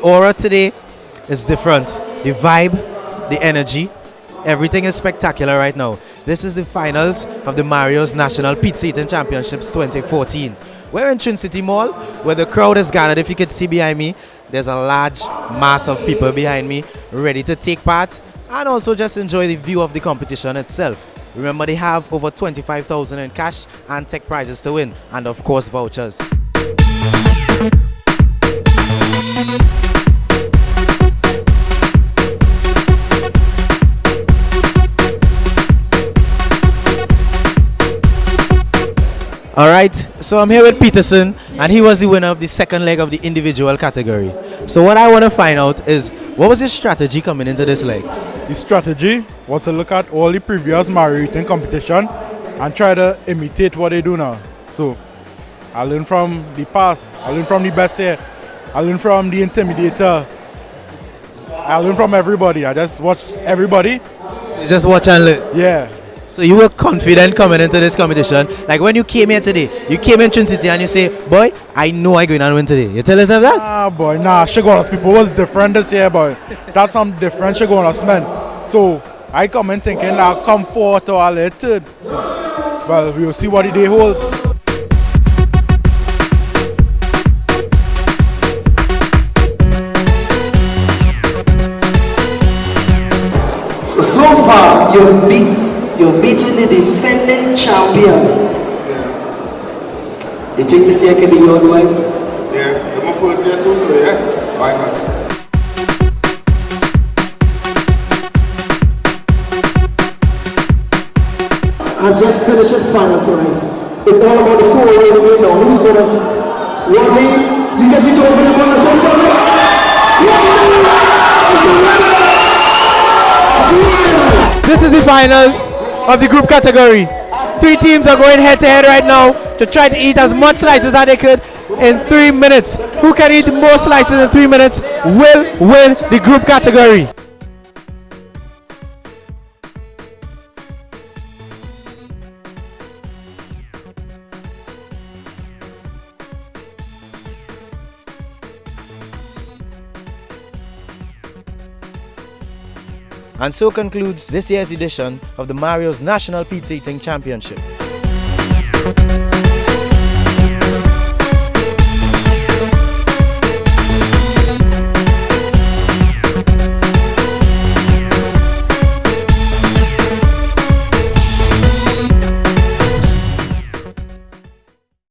aura today is different. The vibe, the energy, everything is spectacular right now. This is the finals of the Mario's National Pizza Eating Championships 2014. We're in Trincity Mall, where the crowd is gathered. If you can see behind me, there's a large mass of people behind me ready to take part and also just enjoy the view of the competition itself. Remember, they have over 25,000 in cash and tech prizes to win, and of course vouchers. Alright, so I'm here with Peterson, and he was the winner of the second leg of the individual category. So what I want to find out is, what was his strategy coming into this leg? The strategy was to look at all the previous Mario eating competition and try to imitate what they do now. So I learned from the past, I learned from the best here, I learned from the intimidator, I learned from everybody. I just watched everybody. So you just watch and learn? Yeah. So you were confident coming into this competition. Like when you came here today, you came in Trincity and you say, boy, I know I'm going to win today. You tell yourself that? Ah, boy, nah, Shigonas people was different this year, boy. That's some different Shigonas, man. So I come in thinking I'll come fourth or I'll hit third. So, well, we'll see what the day holds. So far, you're beating the defending champion. Yeah. You think this year can be yours, right? Yeah, I'm my first year too, so yeah, why not? Has just finished his final slides. It's all about the soul, you know, who's gonna Rodney, you get to open up on the shoulder. This is the finals of the group category. 3 teams are going head to head right now to try to eat as much slices as they could in 3 minutes. Who can eat more slices in 3 minutes will win the group category. And so concludes this year's edition of the Mario's National Pizza Eating Championship.